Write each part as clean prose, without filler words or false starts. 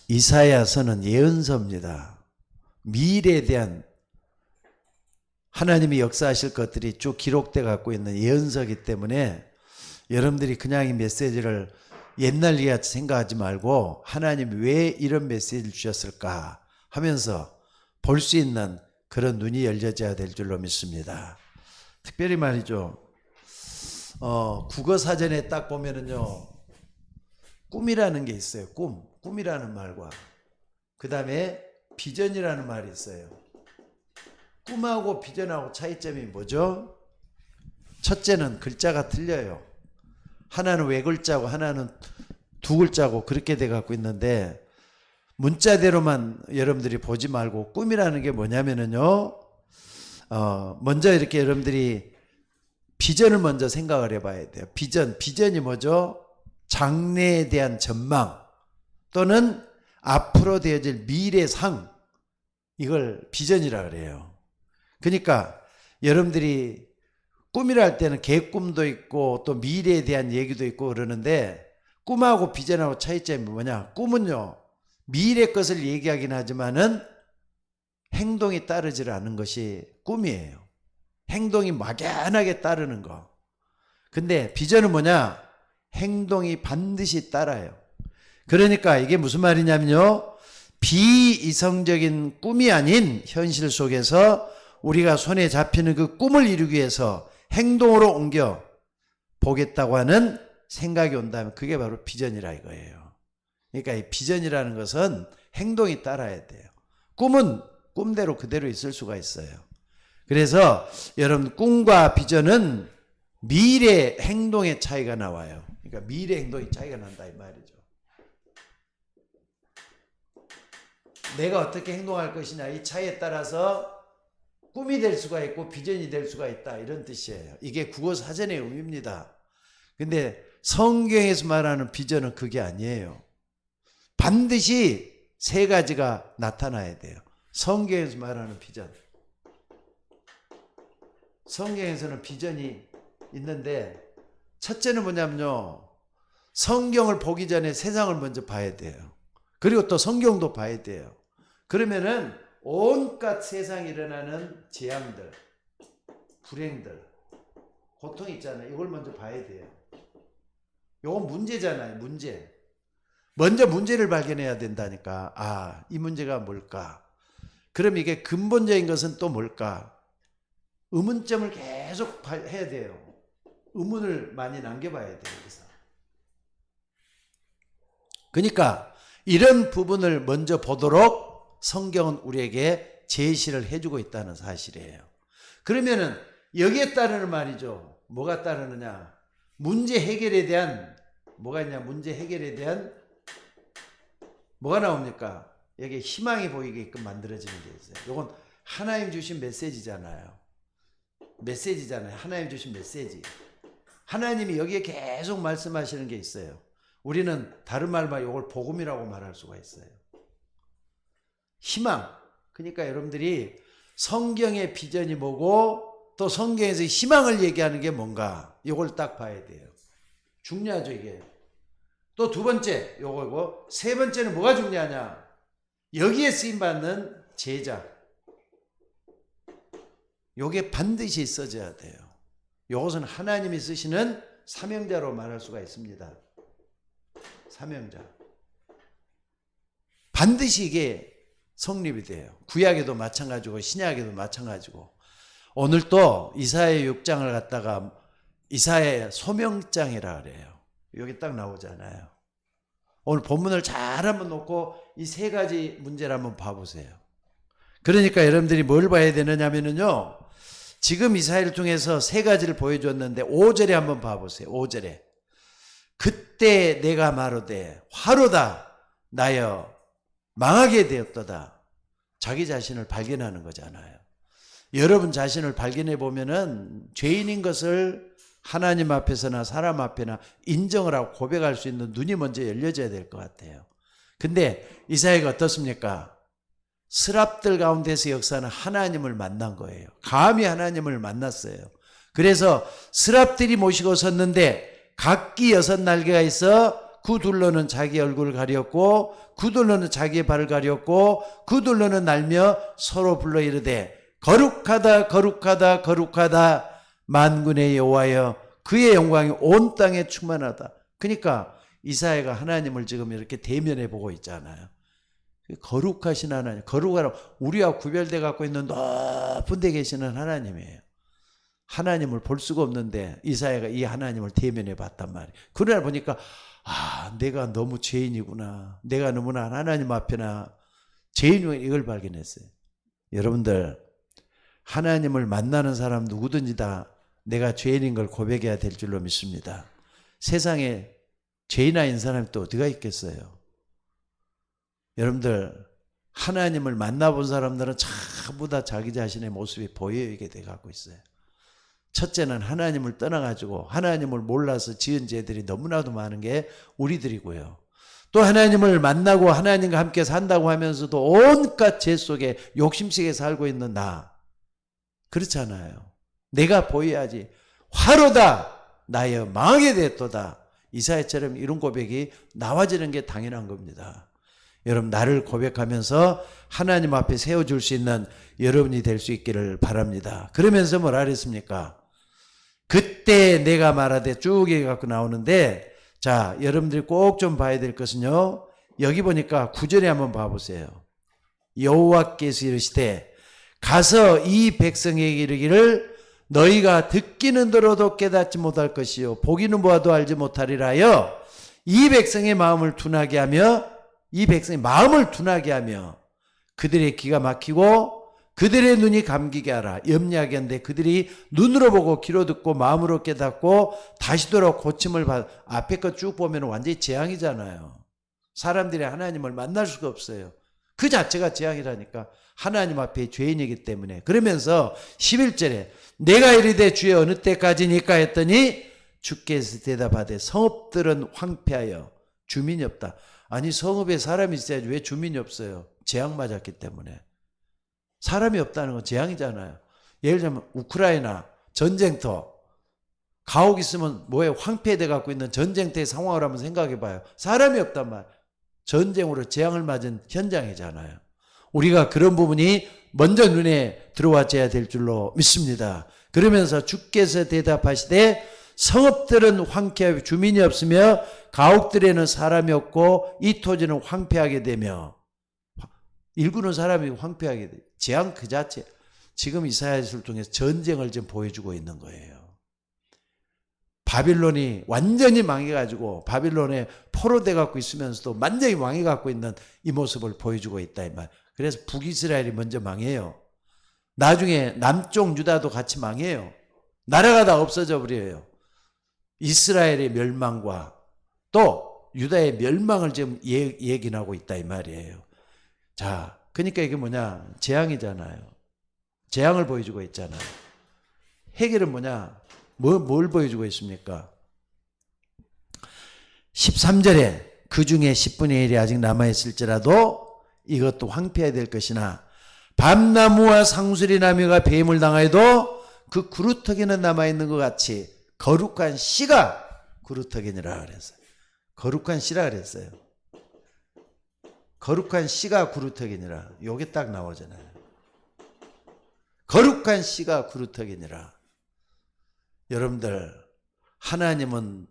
이사야서는 예언서입니다. 미래에 대한 하나님이 역사하실 것들이 쭉 기록돼 갖고 있는 예언서이기 때문에 여러분들이 그냥 이 메시지를 옛날 이야기 생각하지 말고 하나님이 왜 이런 메시지를 주셨을까 하면서 볼 수 있는 그런 눈이 열려져야 될 줄로 믿습니다. 특별히 말이죠. 국어사전에 딱 보면은요, 꿈이라는 게 있어요. 꿈이라는 말과 그 다음에 비전이라는 말이 있어요. 꿈하고 비전하고 차이점이 뭐죠? 첫째는 글자가 틀려요. 하나는 외글자고 하나는 두 글자고 그렇게 돼 갖고 있는데, 문자대로만 여러분들이 보지 말고 꿈이라는 게 뭐냐면은요, 먼저 이렇게 여러분들이 비전을 먼저 생각을 해봐야 돼요. 비전이 뭐죠? 장래에 대한 전망 또는 앞으로 되어질 미래상, 이걸 비전이라 그래요. 그러니까 여러분들이 꿈이라 할 때는 개꿈도 있고 또 미래에 대한 얘기도 있고 그러는데, 꿈하고 비전하고 차이점이 뭐냐? 꿈은요, 미래 것을 얘기하긴 하지만은 행동이 따르지 않는 것이 꿈이에요. 행동이 막연하게 따르는 거. 근데 비전은 뭐냐? 행동이 반드시 따라요. 그러니까 이게 무슨 말이냐면요, 비이성적인 꿈이 아닌 현실 속에서 우리가 손에 잡히는 그 꿈을 이루기 위해서 행동으로 옮겨 보겠다고 하는 생각이 온다면 그게 바로 비전이라 이거예요. 그러니까 이 비전이라는 것은 행동이 따라야 돼요. 꿈은 꿈대로 그대로 있을 수가 있어요. 그래서 여러분, 꿈과 비전은 미래 행동의 차이가 나와요. 그러니까 미래 행동의 차이가 난다 이 말이죠. 내가 어떻게 행동할 것이냐, 이 차이에 따라서 꿈이 될 수가 있고 비전이 될 수가 있다, 이런 뜻이에요. 이게 국어 사전의 의미입니다. 근데 성경에서 말하는 비전은 그게 아니에요. 반드시 세 가지가 나타나야 돼요. 성경에서 말하는 비전. 성경에서는 비전이 있는데, 첫째는 뭐냐면요, 성경을 보기 전에 세상을 먼저 봐야 돼요. 그리고 또 성경도 봐야 돼요. 그러면은 온갖 세상에 일어나는 재앙들, 불행들, 고통 있잖아요. 이걸 먼저 봐야 돼요. 이건 문제잖아요. 문제. 먼저 문제를 발견해야 된다니까. 이 문제가 뭘까? 그럼 이게 근본적인 것은 또 뭘까? 의문점을 계속 해야 돼요. 의문을 많이 남겨봐야 돼요. 여기서. 그러니까 이런 부분을 먼저 보도록 성경은 우리에게 제시를 해주고 있다는 사실이에요. 그러면은 여기에 따르는 말이죠. 뭐가 따르느냐? 문제 해결에 대한, 뭐가 있냐? 문제 해결에 대한 뭐가 나옵니까? 여기에 희망이 보이게끔 만들어지는 게 있어요. 이건 하나님 주신 메시지잖아요. 하나님 주신 메시지. 하나님이 여기에 계속 말씀하시는 게 있어요. 우리는 다른 말만 이걸 복음이라고 말할 수가 있어요. 희망. 그러니까 여러분들이 성경의 비전이 뭐고 또 성경에서 희망을 얘기하는 게 뭔가, 이걸 딱 봐야 돼요. 중요하죠, 이게. 또 두 번째 요거고, 세 번째는 뭐가 중요하냐? 여기에 쓰임받는 제자. 요게 반드시 써져야 돼요. 요것은 하나님이 쓰시는 사명자로 말할 수가 있습니다. 사명자. 반드시 이게 성립이 돼요. 구약에도 마찬가지고 신약에도 마찬가지고. 오늘 또 이사야 6장을 갖다가 이사야 소명장이라 그래요. 여기 딱 나오잖아요. 오늘 본문을 잘 한번 놓고 이 세 가지 문제를 한번 봐보세요. 그러니까 여러분들이 뭘 봐야 되느냐면요, 지금 이사야를 통해서 세 가지를 보여줬는데 5절에 한번 봐보세요. 5절에 그때 내가 마르되 화로다 나여 망하게 되었도다. 자기 자신을 발견하는 거잖아요. 여러분 자신을 발견해 보면은 죄인인 것을 하나님 앞에서나 사람 앞에나 인정을 하고 고백할 수 있는 눈이 먼저 열려져야 될 것 같아요. 근데 이사야가 어떻습니까? 스랍들 가운데서 역사는 하나님을 만난 거예요. 감히 하나님을 만났어요. 그래서 스랍들이 모시고 섰는데 각기 6 날개가 있어 그 둘러는 자기 얼굴을 가렸고 그 둘러는 자기의 발을 가렸고 그 둘러는 날며 서로 불러 이르되 거룩하다 거룩하다 거룩하다 만군의 여호와여 그의 영광이 온 땅에 충만하다. 그러니까 이사야가 하나님을 지금 이렇게 대면해 보고 있잖아요. 거룩하신 하나님, 거룩하라 우리와 구별돼 갖고 있는 높은 데 계시는 하나님이에요. 하나님을 볼 수가 없는데 이사야가 이 하나님을 대면해 봤단 말이에요. 그날 보니까 내가 너무 죄인이구나. 내가 너무나 하나님 앞에나 죄인이구나 이걸 발견했어요. 여러분들 하나님을 만나는 사람 누구든지 다 내가 죄인인 걸 고백해야 될 줄로 믿습니다. 세상에 죄인 아닌 사람이 또 어디가 있겠어요. 여러분들 하나님을 만나본 사람들은 전부 다 자기 자신의 모습이 보이게 돼가고 있어요. 첫째는 하나님을 떠나가지고 하나님을 몰라서 지은 죄들이 너무나도 많은 게 우리들이고요. 또 하나님을 만나고 하나님과 함께 산다고 하면서도 온갖 죄 속에 욕심식에 살고 있는 나. 그렇잖아요. 내가 보여야지. 화로다 나여 망하게 됐도다. 이사야처럼 이런 고백이 나와지는 게 당연한 겁니다. 여러분 나를 고백하면서 하나님 앞에 세워줄 수 있는 여러분이 될 수 있기를 바랍니다. 그러면서 뭐라 그랬습니까? 그때 내가 말하되 쭉 해갖고 나오는데 자 여러분들이 꼭 좀 봐야 될 것은요. 여기 보니까 9절에 한번 봐보세요. 여호와께서 이르시되 가서 이 백성에게 이르기를 너희가 듣기는 들어도 깨닫지 못할 것이요 보기는 보아도 알지 못하리라 하여 이 백성의 마음을 둔하게 하며 이 백성의 마음을 둔하게 하며 그들의 귀가 막히고 그들의 눈이 감기게 하라. 염려하게 하는데 그들이 눈으로 보고 귀로 듣고 마음으로 깨닫고 다시 돌아 고침을 받. 앞에 거 쭉 보면 완전히 재앙이잖아요. 사람들이 하나님을 만날 수가 없어요. 그 자체가 재앙이라니까. 하나님 앞에 죄인이기 때문에. 그러면서 11절에 내가 이르되 주여 어느 때까지니까 했더니 주께서 대답하되 성읍들은 황폐하여 주민이 없다. 아니 성읍에 사람이 있어야지 왜 주민이 없어요? 재앙 맞았기 때문에. 사람이 없다는 건 재앙이잖아요. 예를 들면 우크라이나 전쟁터 가옥 있으면 뭐에 황폐돼 갖고 있는 전쟁터의 상황을 한번 생각해 봐요. 사람이 없단 말. 전쟁으로 재앙을 맞은 현장이잖아요. 우리가 그런 부분이 먼저 눈에 들어와줘야 될 줄로 믿습니다. 그러면서 주께서 대답하시되 성읍들은 황폐하여 주민이 없으며 가옥들에는 사람이 없고 이 토지는 황폐하게 되며 일구는 사람이 황폐하게 돼. 재앙 그 자체. 지금 이사야서를 통해서 전쟁을 좀 보여주고 있는 거예요. 바빌론이 완전히 망해가지고 바빌론에 포로돼 갖고 있으면서도 완전히 망해갖고 있는 이 모습을 보여주고 있다 이 말. 그래서 북이스라엘이 먼저 망해요. 나중에 남쪽 유다도 같이 망해요. 나라가 다 없어져 버려요. 이스라엘의 멸망과 또 유다의 멸망을 지금 예견하고 있다 이 말이에요. 자, 그러니까 이게 뭐냐? 재앙이잖아요. 재앙을 보여주고 있잖아요. 해결은 뭐냐? 뭘 보여주고 있습니까? 13절에 그 중에 10분의 1이 아직 남아있을지라도 이것도 황폐해야 될 것이나 밤나무와 상수리 나무가 뱀을 당하여도 그 구루터기는 남아있는 것 같이 거룩한 씨가 구루터기니라 그랬어요. 거룩한 씨라 그랬어요. 거룩한 씨가 구루터기니라. 요게 딱 나오잖아요. 거룩한 씨가 구루터기니라. 여러분들 하나님은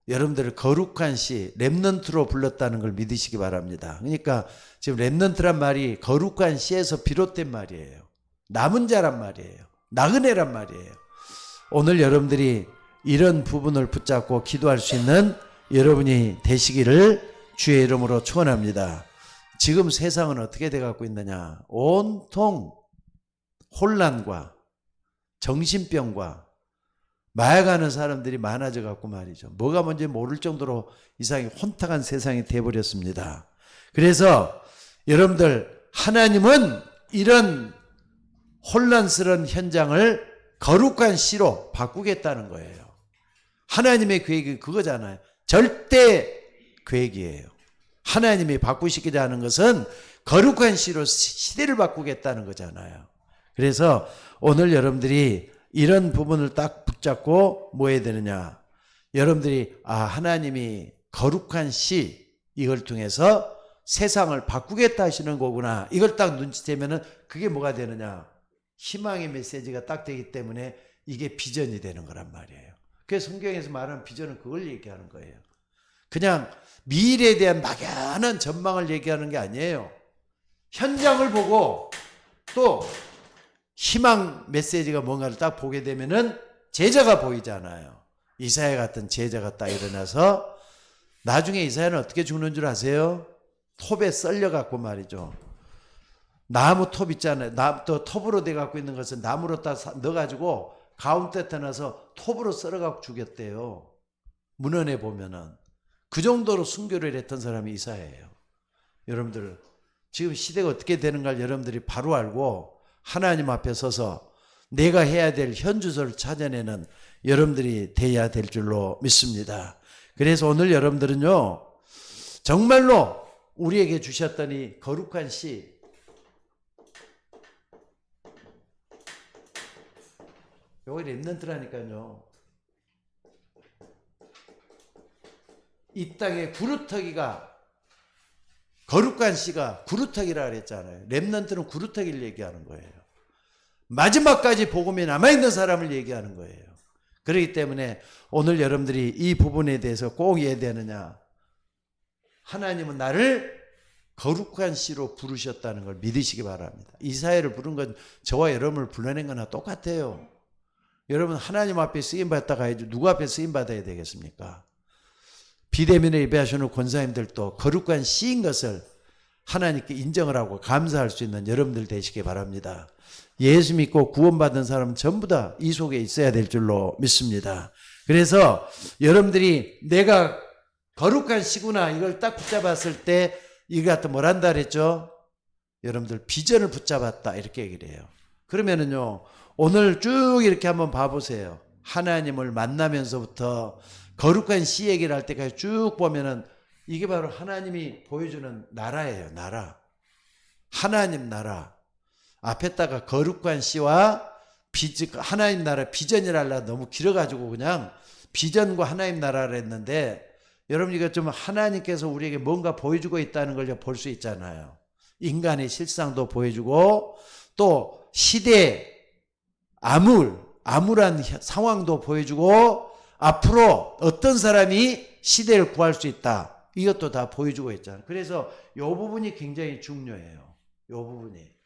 여러분들을 거룩한 씨 렘넌트로 불렀다는 걸 믿으시기 바랍니다. 그러니까 지금 렘넌트란 말이 거룩한 씨에서 비롯된 말이에요. 남은 자란 말이에요. 나그네란 말이에요. 오늘 여러분들이 이런 부분을 붙잡고 기도할 수 있는 여러분이 되시기를 주의 이름으로 축원합니다. 지금 세상은 어떻게 돼가고 있느냐? 온통 혼란과 정신병과 마약하는 사람들이 많아져 갖고 말이죠. 뭐가 뭔지 모를 정도로 이상이 혼탁한 세상이 돼버렸습니다. 그래서 여러분들 하나님은 이런 혼란스러운 현장을 거룩한 씨로 바꾸겠다는 거예요. 하나님의 계획이 그거잖아요. 절대 계획이에요. 하나님이 바꾸시기자 하는 것은 거룩한 씨로 시대를 바꾸겠다는 거잖아요. 그래서 오늘 여러분들이 이런 부분을 딱 붙잡고 뭐 해야 되느냐. 여러분들이 하나님이 거룩한 씨, 이걸 통해서 세상을 바꾸겠다 하시는 거구나. 이걸 딱 눈치채면은 그게 뭐가 되느냐? 희망의 메시지가 딱 되기 때문에 이게 비전이 되는 거란 말이에요. 그래서 성경에서 말하는 비전은 그걸 얘기하는 거예요. 그냥 미래에 대한 막연한 전망을 얘기하는 게 아니에요. 현장을 보고 또 희망 메시지가 뭔가를 딱 보게 되면은 제자가 보이잖아요. 이사야 같은 제자가 딱 일어나서 나중에 이사야는 어떻게 죽는 줄 아세요? 톱에 썰려갖고 말이죠. 나무 톱 있잖아요. 또 톱으로 돼갖고 있는 것은 나무로 딱 넣어가지고 가운데 떠나서 톱으로 썰어갖고 죽였대요. 문헌에 보면은. 그 정도로 순교를 했던 사람이 이사야예요. 여러분들 지금 시대가 어떻게 되는가를 여러분들이 바로 알고 하나님 앞에 서서 내가 해야 될 현주소를 찾아내는 여러분들이 돼야 될 줄로 믿습니다. 그래서 오늘 여러분들은요, 정말로 우리에게 주셨던 이 거룩한 씨, 요거 랩넌트라니까요. 이 땅에 구루터기가, 거룩한 씨가 구루터기라 그랬잖아요. 랩넌트는 구루터기를 얘기하는 거예요. 마지막까지 복음이 남아있는 사람을 얘기하는 거예요. 그렇기 때문에 오늘 여러분들이 이 부분에 대해서 꼭 이해해야 되느냐. 하나님은 나를 거룩한 씨로 부르셨다는 걸 믿으시기 바랍니다. 이사야를 부른 건 저와 여러분을 불러낸 거나 똑같아요. 여러분 하나님 앞에 쓰임받다 가야지 누구 앞에 쓰임받아야 되겠습니까? 비대면에 예배하시는 권사님들도 거룩한 씨인 것을 하나님께 인정을 하고 감사할 수 있는 여러분들 되시기 바랍니다. 예수 믿고 구원받은 사람은 전부 다 이 속에 있어야 될 줄로 믿습니다. 그래서 여러분들이 내가 거룩한 씨구나 이걸 딱 붙잡았을 때 이거 갖다 뭘 한다 그랬죠? 여러분들 비전을 붙잡았다 이렇게 얘기를 해요. 그러면은요 오늘 쭉 이렇게 한번 봐보세요. 하나님을 만나면서부터 거룩한 씨 얘기를 할 때까지 쭉 보면은 이게 바로 하나님이 보여주는 나라예요. 나라. 하나님 나라. 앞에다가 거룩한 씨와 하나님 나라 비전이라 하려 너무 길어가지고 그냥 비전과 하나님 나라를 했는데 여러분 이거 좀 하나님께서 우리에게 뭔가 보여주고 있다는 걸 볼 수 있잖아요. 인간의 실상도 보여주고 또 시대 암울한 상황도 보여주고 앞으로 어떤 사람이 시대를 구할 수 있다. 이것도 다 보여주고 있잖아요. 그래서 이 부분이 굉장히 중요해요. 이 부분이.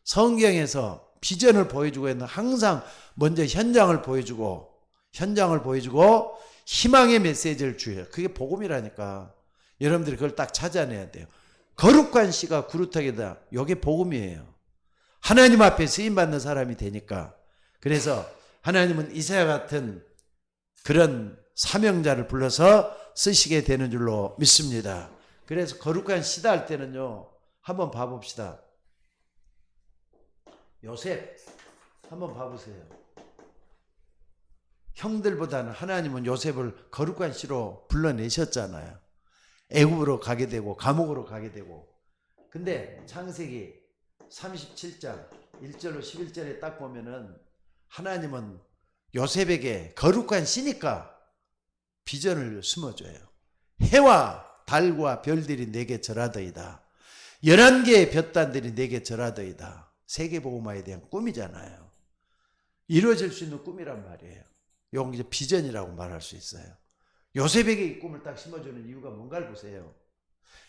성경에서 비전을 보여주고 있는 항상 먼저 현장을 보여주고 희망의 메시지를 주어요. 그게 복음이라니까. 여러분들이 그걸 딱 찾아내야 돼요. 거룩한 씨가 구루터기다. 이게 복음이에요. 하나님 앞에 쓰임받는 사람이 되니까. 그래서 하나님은 이사야 같은 그런 사명자를 불러서 쓰시게 되는 줄로 믿습니다. 그래서 거룩한 씨다 할 때는요. 한번 봐봅시다. 요셉 한번 봐보세요. 형들보다는 하나님은 요셉을 거룩한 씨로 불러내셨잖아요. 애굽으로 가게 되고 감옥으로 가게 되고. 근데 창세기 37장 1절로 11절에 딱 보면은 하나님은 요셉에게 거룩한 씨니까 비전을 심어줘요. 해와 달과 별들이 내게 절하더이다. 11개의 볕단들이 내게 절하더이다. 세계복음화에 대한 꿈이잖아요. 이루어질 수 있는 꿈이란 말이에요. 이건 이제 비전이라고 말할 수 있어요. 요셉에게 이 꿈을 딱 심어주는 이유가 뭔가를 보세요.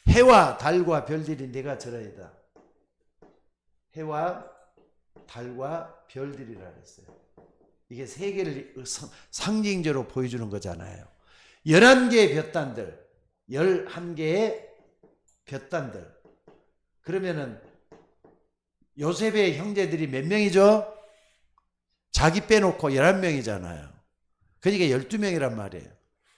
해와 달과 별들이 내가 절하이다. 해와 달과 별들이라 했어요. 이게 세계를 상징적으로 보여주는 거잖아요. 11개의 볕단들, 11개의 볕단들. 그러면은 요셉의 형제들이 몇 명이죠? 자기 빼놓고 11명이잖아요. 그러니까 12명이란 말이에요.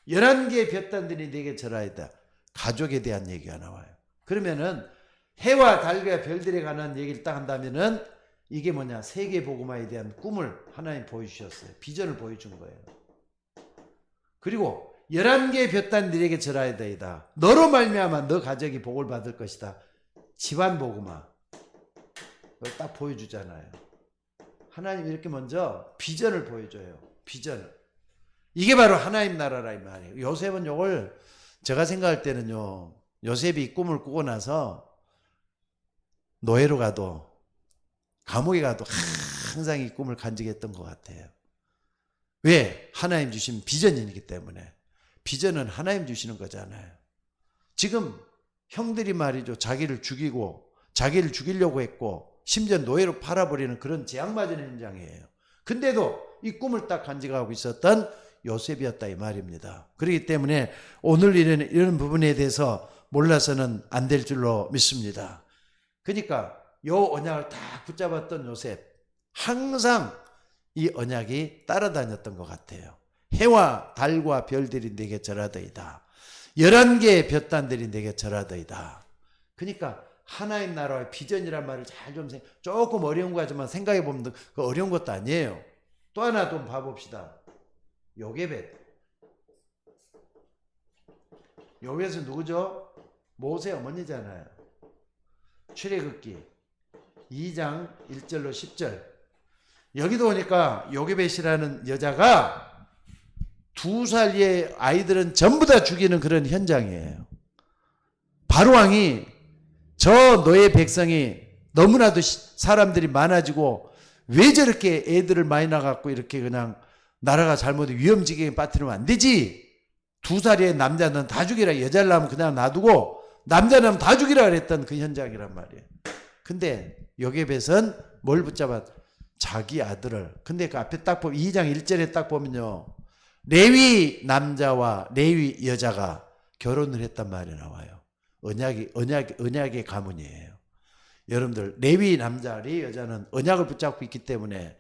11개의 볕단들이 내게 절하이다. 가족에 대한 얘기가 나와요. 그러면은 해와 달과 별들에 관한 얘기를 딱 한다면은 이게 뭐냐? 세계복음화에 대한 꿈을 하나님 보여주셨어요. 비전을 보여준 거예요. 그리고 11개의 볕단들에게 절하이다. 너로 말미암아 너 가족이 복을 받을 것이다. 집안복음화. 그걸 딱 보여주잖아요. 하나님 이렇게 먼저 비전을 보여줘요. 비전을. 이게 바로 하나님 나라라 이 말이에요. 요셉은 이걸 제가 생각할 때는요, 요셉이 꿈을 꾸고 나서 노예로 가도 감옥에 가도 항상 이 꿈을 간직했던 것 같아요. 왜? 하나님 주신 비전이기 때문에. 비전은 하나님 주시는 거잖아요. 지금 형들이 말이죠, 자기를 죽이고 자기를 죽이려고 했고 심지어 노예로 팔아버리는 그런 재앙맞은 현장이에요. 근데도 이 꿈을 딱 간직하고 있었던 요셉이었다 이 말입니다. 그렇기 때문에 오늘 이런 부분에 대해서 몰라서는 안 될 줄로 믿습니다. 그러니까 요 언약을 딱 붙잡았던 요셉, 항상 이 언약이 따라다녔던 것 같아요. 해와 달과 별들이 내게 절하더이다. 11개의 볕단들이 내게 절하더이다. 그러니까 하나님 나라의 비전이란 말을 잘 좀 조금 어려운 거 하지만 생각해 보면 그 어려운 것도 아니에요. 또 하나 좀 봐봅시다. 요게벳. 요게벳은 누구죠? 모세 어머니잖아요. 출애굽기 2장 1절로 10절. 여기도 오니까 요게벳이라는 여자가 2살의 아이들은 전부 다 죽이는 그런 현장이에요. 바로왕이 저 노예 백성이 너무나도 사람들이 많아지고 왜 저렇게 애들을 많이 낳아갖고 이렇게 그냥 나라가 잘못해 위험지경에 빠뜨리면 안 되지. 2살의 남자는 다 죽이라. 여자를 낳으면 그냥 놔두고 남자는 다 죽이라 그랬던 그 현장이란 말이에요. 근데 요게벳은 뭘 붙잡아? 자기 아들을. 근데 그 앞에 딱 보면 2장 1절에 딱 보면요, 레위 남자와 레위 여자가 결혼을 했단 말이 나와요. 언약의 가문이에요. 여러분들, 레위 남자, 레위 여자는 언약을 붙잡고 있기 때문에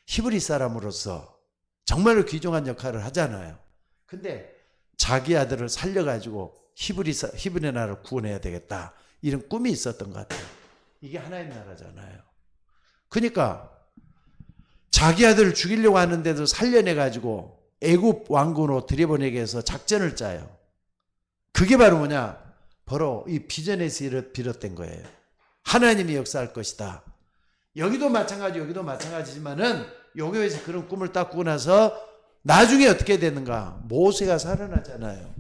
히브리 사람으로서 정말로 귀중한 역할을 하잖아요. 근데 자기 아들을 살려가지고 히브리 나라를 구원해야 되겠다, 이런 꿈이 있었던 것 같아요. 이게 하나님 나라잖아요. 그러니까 자기 아들을 죽이려고 하는데도 살려내가지고 애굽 왕궁으로 들여보내기 위해서 작전을 짜요. 그게 바로 뭐냐? 바로 이 비전에서 비롯된 거예요. 하나님이 역사할 것이다. 여기도 마찬가지지만은 요교에서 그런 꿈을 딱 꾸고 나서 나중에 어떻게 되는가? 모세가 살아나잖아요.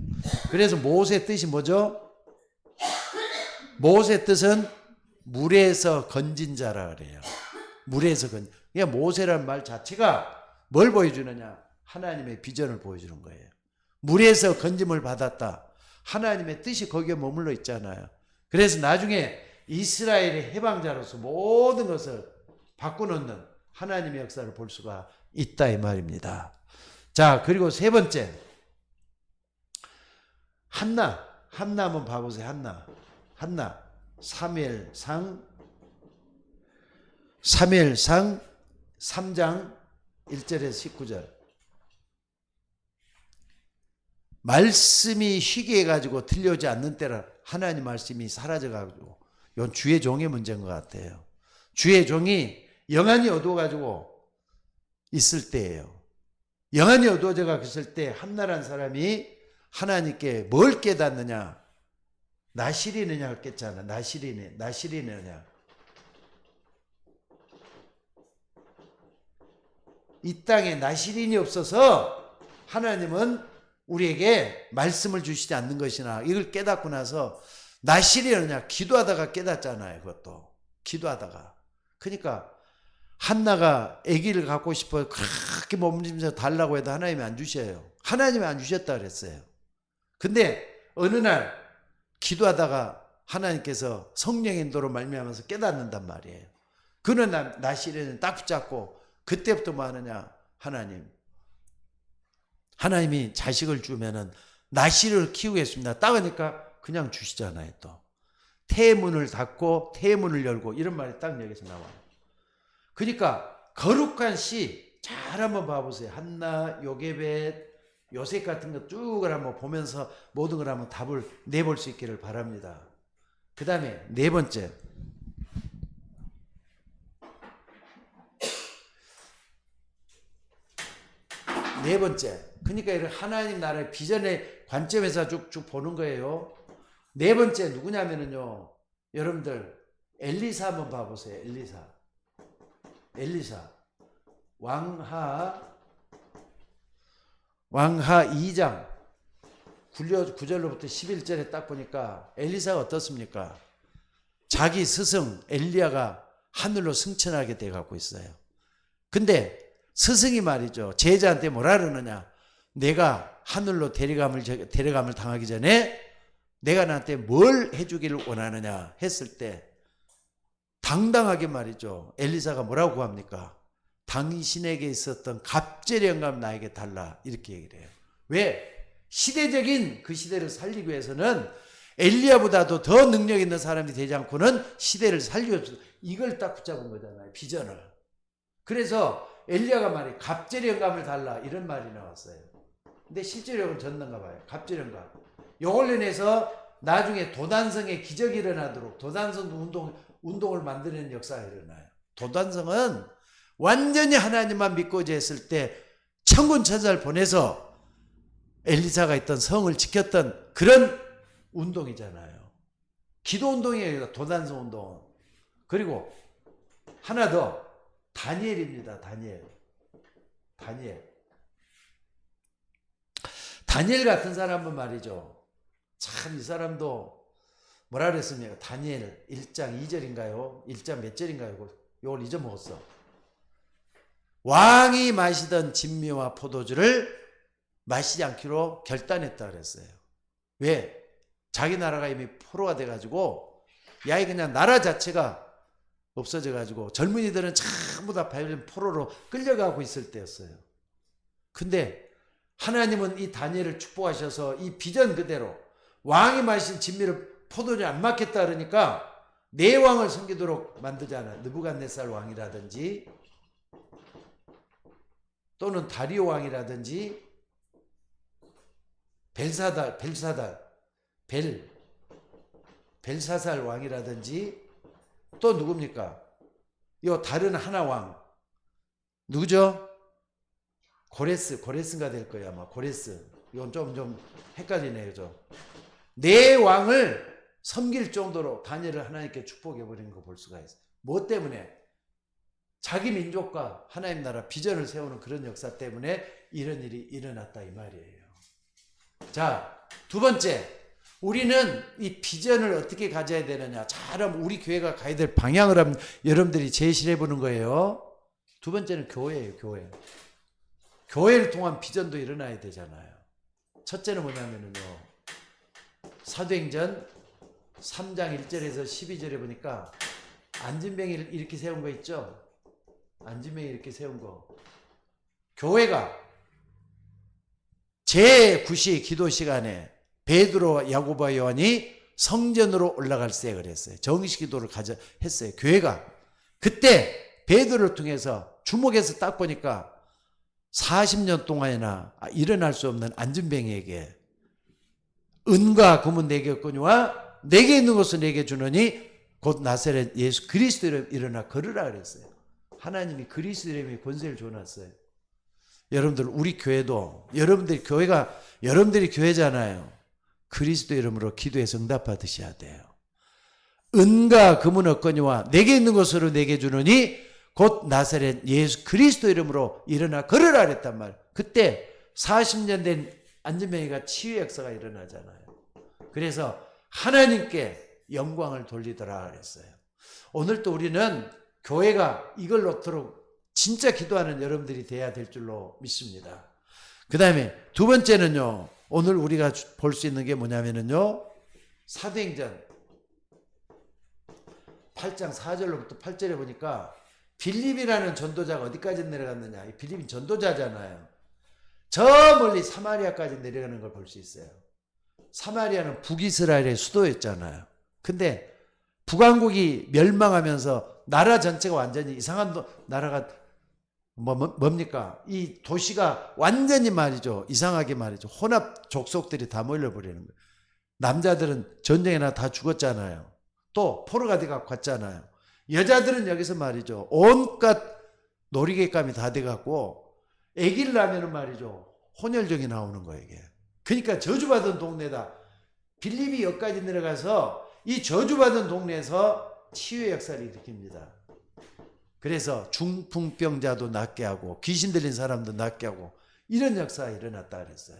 그래서 모세 뜻이 뭐죠? 모세 뜻은 물에서 건진 자라 그래요. 물에서 건진. 그러니까 모세라는 말 자체가 뭘 보여주느냐? 하나님의 비전을 보여주는 거예요. 물에서 건짐을 받았다. 하나님의 뜻이 거기에 머물러 있잖아요. 그래서 나중에 이스라엘의 해방자로서 모든 것을 바꿔놓는 하나님의 역사를 볼 수가 있다 이 말입니다. 자, 그리고 세 번째, 한나 한번 봐보세요. 한나 사무엘상 3장 1절에서 19절. 말씀이 희귀해가지고 들려오지 않는 때라 하나님 말씀이 사라져가지고, 이건 주의 종의 문제인 것 같아요. 주의 종이 영안이 어두워가지고 있을 때예요. 영안이 어두워져가 있을 때 한나라는 사람이 하나님께 뭘 깨닫느냐? 나시리느냐를 깼잖아. 나시리느냐. 이 땅에 나시린이 없어서 하나님은 우리에게 말씀을 주시지 않는 것이나, 이걸 깨닫고 나서 나시리느냐, 기도하다가 깨닫잖아요. 그것도 기도하다가. 그러니까 한나가 아기를 갖고 싶어 그렇게 몸부림쳐 달라고 해도 하나님이 안 주셔요. 하나님이 안 주셨다 그랬어요. 근데 어느 날 기도하다가 하나님께서 성령의 인도로 말미암아서 깨닫는단 말이에요. 그는 나시리는 딱 붙잡고 그때부터 뭐 하느냐? 하나님이 자식을 주면은 나시를 키우겠습니다. 따으니까 그냥 주시잖아요. 또 태문을 닫고 태문을 열고, 이런 말이 딱 여기서 나와요. 그러니까 거룩한 시 잘 한번 봐보세요. 한나, 요게벳, 요셉 같은 거 쭉 한번 보면서 모든 걸 한번 답을 내볼 수 있기를 바랍니다. 그 다음에 네 번째, 그러니까 이런 하나님 나라의 비전의 관점에서 쭉 보는 거예요. 네 번째 누구냐면요, 여러분들 엘리사 한번 봐보세요. 엘리사 왕하 2장 9절로부터 11절에 딱 보니까 엘리사가 어떻습니까? 자기 스승 엘리야가 하늘로 승천하게 돼 갖고 있어요. 근데 스승이 말이죠. 제자한테 뭐라 그러느냐? 내가 하늘로 데려감을 당하기 전에 내가 나한테 뭘 해주기를 원하느냐 했을 때 당당하게 말이죠. 엘리사가 뭐라고 구합니까? 당신에게 있었던 갑절의 영감 나에게 달라 이렇게 얘기를 해요. 왜? 시대적인 그 시대를 살리기 위해서는 엘리야보다도 더 능력 있는 사람이 되지 않고는 시대를 살리기 없어. 이걸 딱 붙잡은 거잖아요. 비전을. 그래서 엘리야가 말이 갑절의 영감을 달라 이런 말이 나왔어요. 근데 실제로는 졌는가 봐요. 갑절의 영감. 요걸 인해서 나중에 도단성의 기적이 일어나도록 도단성 운동을 만드는 역사가 일어나요. 도단성은 완전히 하나님만 믿고 했을 때 천군 천사를 보내서 엘리사가 있던 성을 지켰던 그런 운동이잖아요. 기도 운동이에요. 도단성 운동. 그리고 하나 더 다니엘입니다. 다니엘 같은 사람은 말이죠. 참 이 사람도 뭐라 그랬습니까? 다니엘 1장 2절인가요? 1장 몇 절인가요? 이걸 잊어먹었어. 왕이 마시던 진미와 포도주를 마시지 않기로 결단했다 그랬어요. 왜? 자기 나라가 이미 포로가 돼가지고 야이 그냥 나라 자체가 없어져가지고 젊은이들은 전부 다 바벨론 포로로 끌려가고 있을 때였어요. 근데 하나님은 이 다니엘을 축복하셔서 이 비전 그대로 왕이 마신 진미를 포도주에 안 맞겠다 그러니까 내 왕을 섬기도록 만들잖아요. 느부갓네살 왕이라든지 또는 다리오 왕이라든지 벨사살 왕이라든지 또 누굽니까? 요 다른 하나 왕 누구죠? 고레스인가 될 거예요 아마. 고레스. 이건 좀 헷갈리네요. 네 왕을 섬길 정도로 다니엘을 하나님께 축복해 버린 거 볼 수가 있어요. 뭐 때문에? 자기 민족과 하나님 나라 비전을 세우는 그런 역사 때문에 이런 일이 일어났다 이 말이에요. 자, 두 번째, 우리는 이 비전을 어떻게 가져야 되느냐. 잘하면 우리 교회가 가야 될 방향을 한번 여러분들이 제시해 보는 거예요. 두 번째는 교회예요. 교회를 통한 비전도 일어나야 되잖아요. 첫째는 뭐냐면요. 사도행전 3장 1절에서 12절에 보니까 안진뱅이를 이렇게 세운 거 있죠. 안진뱅이 이렇게 세운 거. 교회가 제9시 기도 시간에 베드로와 야고보와 요한이 성전으로 올라갈 때 그랬어요. 정식 기도를 했어요. 교회가. 그때 베드로를 통해서 주목해서 딱 보니까 40년 동안이나 일어날 수 없는 안진뱅이에게 은과 금은 내게 없거니와 내게 있는 것을 내게 주노니 곧 나사렛 예수 그리스도 이름 일어나 걸으라 그랬어요. 하나님이 그리스도 이름에 권세를 줘놨어요. 여러분들 우리 교회도 여러분들이 교회잖아요. 그리스도 이름으로 기도해서 응답받으셔야 돼요. 은과 금은 없거니와 내게 있는 것으로 내게 주노니 곧 나사렛 예수 그리스도 이름으로 일어나 걸으라 그랬단 말. 그때 40년 된 안진뱅이가 치유 역사가 일어나잖아요. 그래서 하나님께 영광을 돌리더라 그랬어요. 오늘 또 우리는 교회가 이걸 놓도록 진짜 기도하는 여러분들이 돼야 될 줄로 믿습니다. 그 다음에 두 번째는요. 오늘 우리가 볼 수 있는 게 뭐냐면요. 사도행전 8장 4절로부터 8절에 보니까 빌립이라는 전도자가 어디까지 내려갔느냐. 빌립이 전도자잖아요. 저 멀리 사마리아까지 내려가는 걸 볼 수 있어요. 사마리아는 북이스라엘의 수도였잖아요. 근데 북왕국이 멸망하면서 나라 전체가 완전히 이상한 나라가 뭡니까? 이 도시가 완전히 말이죠. 이상하게 말이죠. 혼합 족속들이 다 몰려버리는 거예요. 남자들은 전쟁에나 다 죽었잖아요. 또 포로가 돼갖고 갔잖아요. 여자들은 여기서 말이죠. 온갖 놀이객감이 다 돼갖고 아기를 낳으면 말이죠. 혼혈종이 나오는 거예요. 이게. 그러니까 저주받은 동네다. 빌립이 여기까지 내려가서 이 저주받은 동네에서 치유의 역사를 일으킵니다. 그래서 중풍병자도 낫게 하고 귀신 들린 사람도 낫게 하고 이런 역사가 일어났다 그랬어요.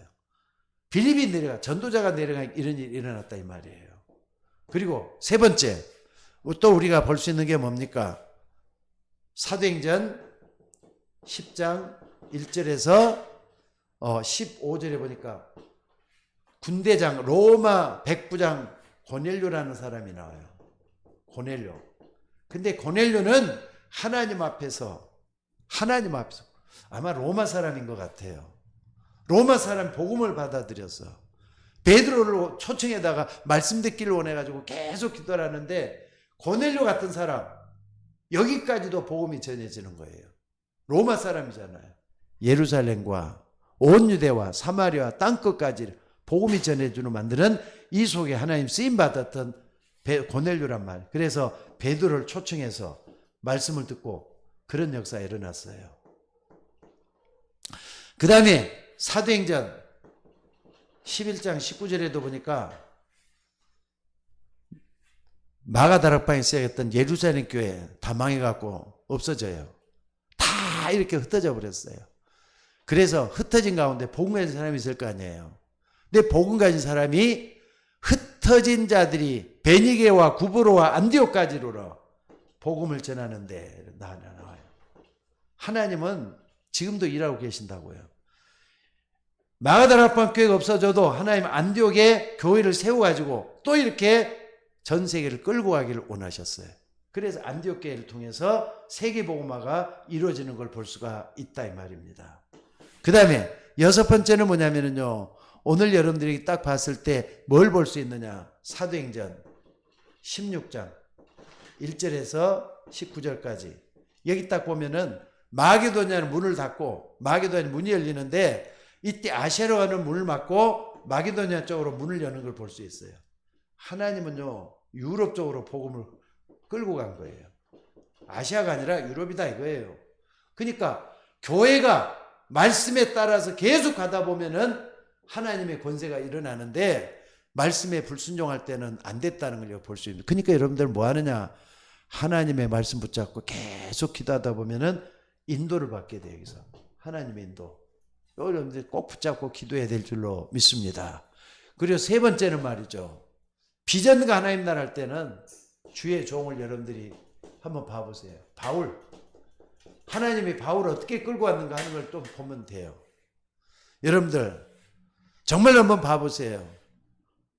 빌립이 내려가, 전도자가 내려가 이런 일이 일어났다 이 말이에요. 그리고 세 번째, 또 우리가 볼 수 있는 게 뭡니까? 사도행전 10장 1절에서 15절에 보니까 군대장 로마 백부장 고넬료라는 사람이 나와요. 고넬료. 근데 고넬료는 하나님 앞에서 아마 로마 사람인 것 같아요. 로마 사람 복음을 받아들였어. 베드로를 초청에다가 말씀 듣기를 원해가지고 계속 기도를 하는데 고넬료 같은 사람 여기까지도 복음이 전해지는 거예요. 로마 사람이잖아요. 예루살렘과 온 유대와 사마리아 땅끝까지 복음이 전해주는 만드는 이 속에 하나님 쓰임받았던 고넬료란 말. 그래서 베드로를 초청해서 말씀을 듣고 그런 역사가 일어났어요. 그 다음에 사도행전 11장 19절에도 보니까 마가다락방에 쓰였던 예루살렘 교회 다 망해갖고 없어져요. 다 이렇게 흩어져 버렸어요. 그래서 흩어진 가운데 복음 가진 사람이 있을 거 아니에요. 근데 복음 가진 사람이 흩어진 자들이 베니게와 구브로와 안디옥까지로 복음을 전하는데 나와요. 하나님은 지금도 일하고 계신다고요. 마가다락방 교회가 없어져도 하나님 안디옥에 교회를 세워가지고 또 이렇게 전 세계를 끌고 가기를 원하셨어요. 그래서 안디옥 교회를 통해서 세계복음화가 이루어지는 걸 볼 수가 있다 이 말입니다. 그 다음에 여섯 번째는 뭐냐면요, 오늘 여러분들이 딱 봤을 때 뭘 볼 수 있느냐, 사도행전 16장 1절에서 19절까지 여기 딱 보면은 마게도냐는 문을 닫고 마게도냐 문이 열리는데 이때 아시아로 가는 문을 막고 마게도냐 쪽으로 문을 여는 걸 볼 수 있어요. 하나님은요 유럽 쪽으로 복음을 끌고 간 거예요. 아시아가 아니라 유럽이다 이거예요. 그러니까 교회가 말씀에 따라서 계속 가다 보면은 하나님의 권세가 일어나는데 말씀에 불순종할 때는 안 됐다는 걸 볼 수 있는. 그러니까 여러분들 뭐 하느냐, 하나님의 말씀 붙잡고 계속 기도하다 보면은 인도를 받게 돼요. 여기서 하나님의 인도. 여러분들 꼭 붙잡고 기도해야 될 줄로 믿습니다. 그리고 세 번째는 말이죠, 비전과 하나님 나라 할 때는 주의 종을 여러분들이 한번 봐보세요. 바울, 하나님이 바울을 어떻게 끌고 왔는가 하는 걸 또 보면 돼요. 여러분들 정말 한번 봐보세요.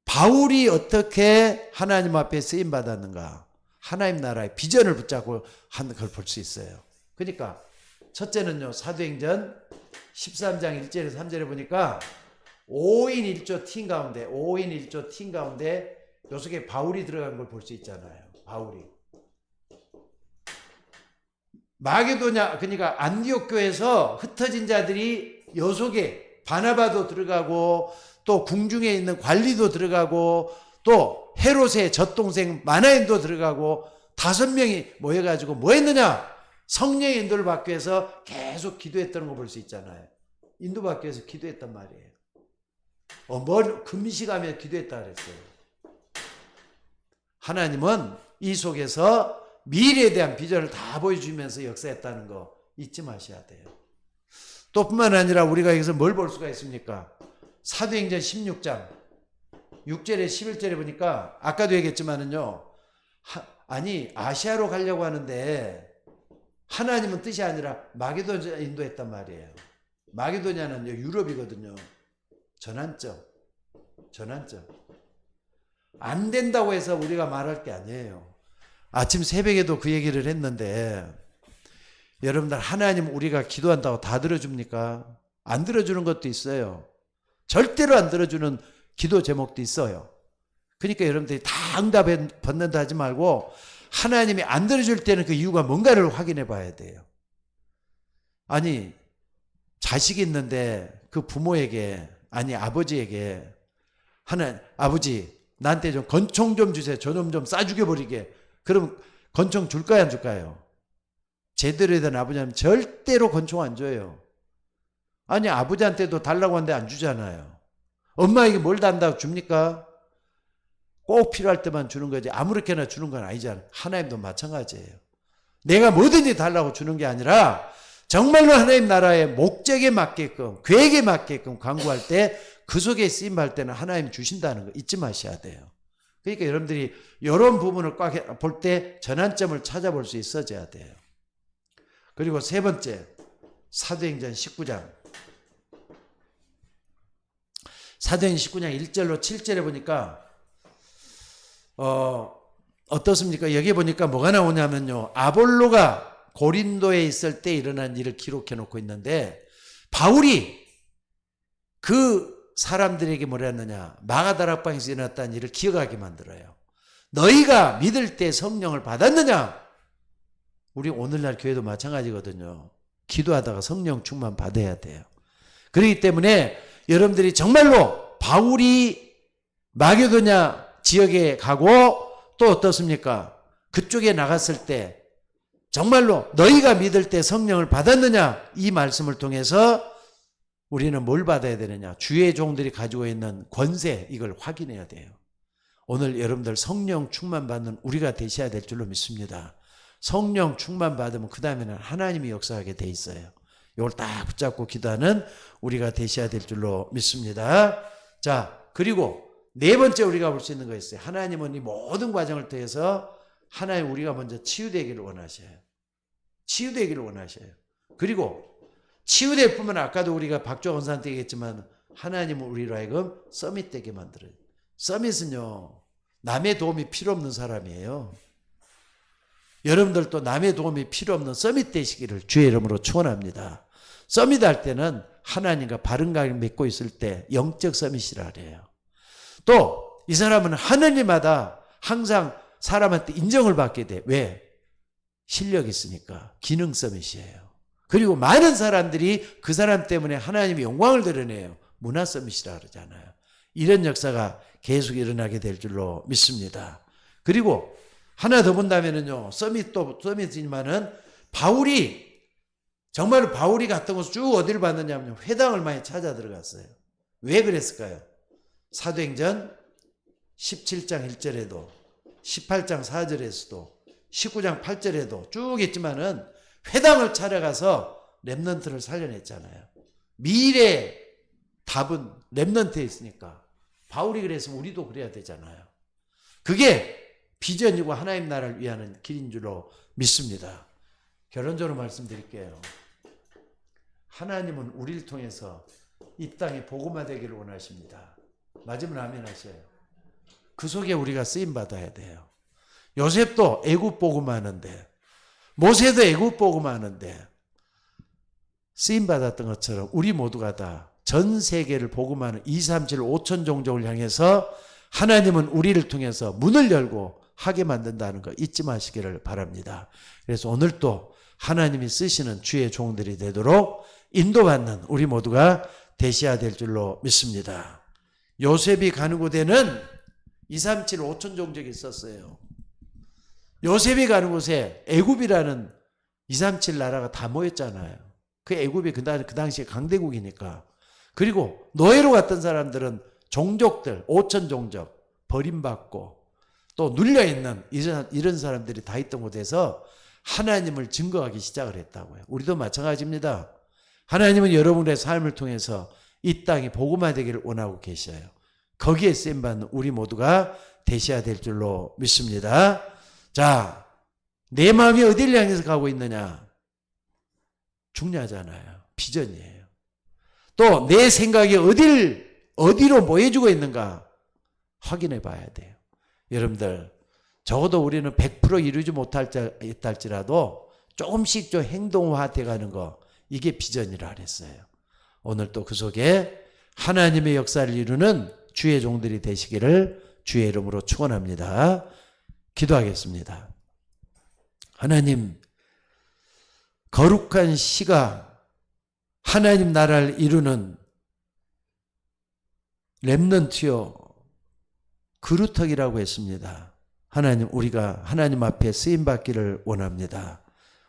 바울이 어떻게 하나님 앞에 쓰임 받았는가, 하나님 나라의 비전을 붙잡고 하는 걸 볼 수 있어요. 그러니까 첫째는요, 사도행전 13장 1절에서 3절에 보니까 5인 1조 팀 가운데, 5인 1조 팀 가운데 요 속에 바울이 들어간 걸 볼 수 있잖아요. 바울이 마게도냐, 그러니까 안디옥 교회에서 흩어진 자들이 요 속에 바나바도 들어가고 또 궁중에 있는 관리도 들어가고 또 헤롯의 젖동생 마나엔도 들어가고 5명이 모여가지고 뭐 했느냐, 성령의 인도를 받기 위해서 계속 기도했다는 거 볼 수 있잖아요. 인도받기 위해서 기도했단 말이에요. 뭘 금식하며 기도했다 그랬어요. 하나님은 이 속에서 미래에 대한 비전을 다 보여주면서 역사했다는 거 잊지 마셔야 돼요. 또 뿐만 아니라 우리가 여기서 뭘 볼 수가 있습니까? 사도행전 16장 6절에 11절에 보니까 아까도 얘기했지만은요, 아니 아시아로 가려고 하는데 하나님은 뜻이 아니라 마게도냐 인도했단 말이에요. 마게도냐는 유럽이거든요. 전환점. 안 된다고 해서 우리가 말할 게 아니에요. 아침 새벽에도 그 얘기를 했는데, 여러분들 하나님 우리가 기도한다고 다 들어줍니까? 안 들어주는 것도 있어요. 절대로 안 들어주는 기도 제목도 있어요. 그러니까 여러분들이 다 응답에 받는다 하지 말고 하나님이 안 들어줄 때는 그 이유가 뭔가를 확인해 봐야 돼요. 아니 자식이 있는데 그 부모에게, 아니 아버지에게, 아버지 나한테 좀 권총 좀 주세요. 저놈 좀 싸 죽여버리게. 그럼 권총 줄까요 안 줄까요? 제대로 된 아버지는 절대로 권총 안 줘요. 아니 아버지한테도 달라고 하는데 안 주잖아요. 엄마에게 뭘 달라고 줍니까? 꼭 필요할 때만 주는 거지 아무렇게나 주는 건 아니잖아요. 하나님도 마찬가지예요. 내가 뭐든지 달라고 주는 게 아니라 정말로 하나님 나라의 목적에 맞게끔, 계획에 맞게끔 간구할 때 그 속에 쓰임받을 때는 하나님 주신다는 거 잊지 마셔야 돼요. 그러니까 여러분들이 이런 부분을 꽉 볼 때 전환점을 찾아볼 수 있어져야 돼요. 그리고 세 번째, 사도행전 19장. 사도행전 19장 1절로 7절에 보니까 어떻습니까? 여기 보니까 뭐가 나오냐면요. 아볼로가 고린도에 있을 때 일어난 일을 기록해 놓고 있는데 바울이 그 사람들에게 뭐라 했느냐. 마가다락방에서 일어났다는 일을 기억하게 만들어요. 너희가 믿을 때 성령을 받았느냐? 우리 오늘날 교회도 마찬가지거든요. 기도하다가 성령 충만 받아야 돼요. 그렇기 때문에 여러분들이 정말로 바울이 마게도냐 지역에 가고 또 어떻습니까? 그쪽에 나갔을 때 정말로 너희가 믿을 때 성령을 받았느냐? 이 말씀을 통해서 우리는 뭘 받아야 되느냐? 주의 종들이 가지고 있는 권세, 이걸 확인해야 돼요. 오늘 여러분들 성령 충만 받는 우리가 되셔야 될 줄로 믿습니다. 성령 충만 받으면 그 다음에는 하나님이 역사하게 돼 있어요. 이걸 딱 붙잡고 기도하는 우리가 되셔야 될 줄로 믿습니다. 자, 그리고 네 번째 우리가 볼 수 있는 거 있어요. 하나님은 이 모든 과정을 통해서 하나님 우리가 먼저 치유되기를 원하셔요. 치유되기를 원하셔요. 그리고 치유될 뿐만 아까도 우리가 박주호 원사한테 얘기했지만 하나님은 우리로 하여금 서밋되게 만들어요. 서밋은요, 남의 도움이 필요 없는 사람이에요. 여러분들도 남의 도움이 필요 없는 서밋 되시기를 주의 이름으로 축원합니다. 서밋 할 때는 하나님과 바른 관계를 맺고 있을 때 영적 서밋이라 그래요. 또 이 사람은 하느님마다 항상 사람한테 인정을 받게 돼. 왜? 실력이 있으니까. 기능 서밋이에요. 그리고 많은 사람들이 그 사람 때문에 하나님의 영광을 드러내요. 문화 서밋이라 그러잖아요. 이런 역사가 계속 일어나게 될 줄로 믿습니다. 그리고 하나 더 본다면은요, 서밋도 서밋이지만은 바울이 정말 바울이 갔던 곳 쭉 어디를 봤느냐면 회당을 많이 찾아 들어갔어요. 왜 그랬을까요? 사도행전 17장 1절에도 18장 4절에서도 19장 8절에도 쭉 있지만은 회당을 찾아가서 렘넌트를 살려냈잖아요. 미래의 답은 렘넌트에 있으니까 바울이 그랬으면 우리도 그래야 되잖아요. 그게 비전이고 하나님 나라를 위하는 길인 줄로 믿습니다. 결론적으로 말씀드릴게요. 하나님은 우리를 통해서 이 땅에 복음화되기를 원하십니다. 맞으면 아멘 하셔요. 그 속에 우리가 쓰임받아야 돼요. 요셉도 애굽 복음하는데, 모세도 애굽 복음하는데 쓰임받았던 것처럼 우리 모두가 다 전 세계를 복음하는 237 5천 종족을 향해서 하나님은 우리를 통해서 문을 열고 하게 만든다는 거 잊지 마시기를 바랍니다. 그래서 오늘 또 하나님이 쓰시는 주의 종들이 되도록 인도받는 우리 모두가 되셔야 될 줄로 믿습니다. 요셉이 가는 곳에는 237 5천 종족이 있었어요. 요셉이 가는 곳에 애굽이라는 237 나라가 다 모였잖아요. 그 애굽이 그 당시에 강대국이니까. 그리고 노예로 갔던 사람들은 종족들 5천 종족 버림받고 또 눌려있는 이런 사람들이 다 있던 곳에서 하나님을 증거하기 시작을 했다고요. 우리도 마찬가지입니다. 하나님은 여러분의 삶을 통해서 이 땅이 복음화되기를 원하고 계셔요. 거기에 쓰임받는 우리 모두가 되셔야 될 줄로 믿습니다. 자, 내 마음이 어디를 향해서 가고 있느냐? 중요하잖아요. 비전이에요. 또 내 생각이 어디로 모여주고 있는가 확인해 봐야 돼요. 여러분들, 적어도 우리는 100% 이루지 못할지라도 조금씩 좀 행동화돼 가는 거, 이게 비전이라 그랬어요. 오늘 또 그 속에 하나님의 역사를 이루는 주의 종들이 되시기를 주의 이름으로 축원합니다. 기도하겠습니다. 하나님, 거룩한 시가 하나님 나라를 이루는 렘넌트요 그루터기라고 했습니다. 하나님, 우리가 하나님 앞에 쓰임받기를 원합니다.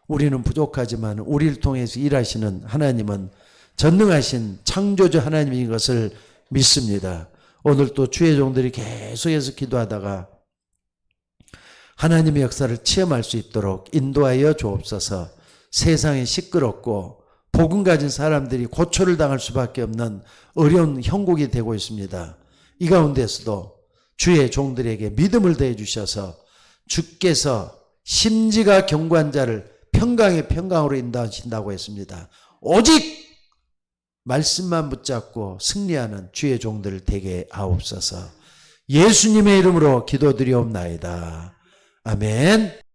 우리는 부족하지만 우리를 통해서 일하시는 하나님은 전능하신 창조주 하나님인 것을 믿습니다. 오늘 또 주의 종들이 계속해서 기도하다가 하나님의 역사를 체험할 수 있도록 인도하여 주옵소서. 세상이 시끄럽고 복음 가진 사람들이 고초를 당할 수밖에 없는 어려운 형국이 되고 있습니다. 이 가운데서도 주의 종들에게 믿음을 더해 주셔서 주께서 심지가 견고한 자를 평강의 평강으로 인도하신다고 했습니다. 오직 말씀만 붙잡고 승리하는 주의 종들 되게 하옵소서. 예수님의 이름으로 기도드리옵나이다. 아멘.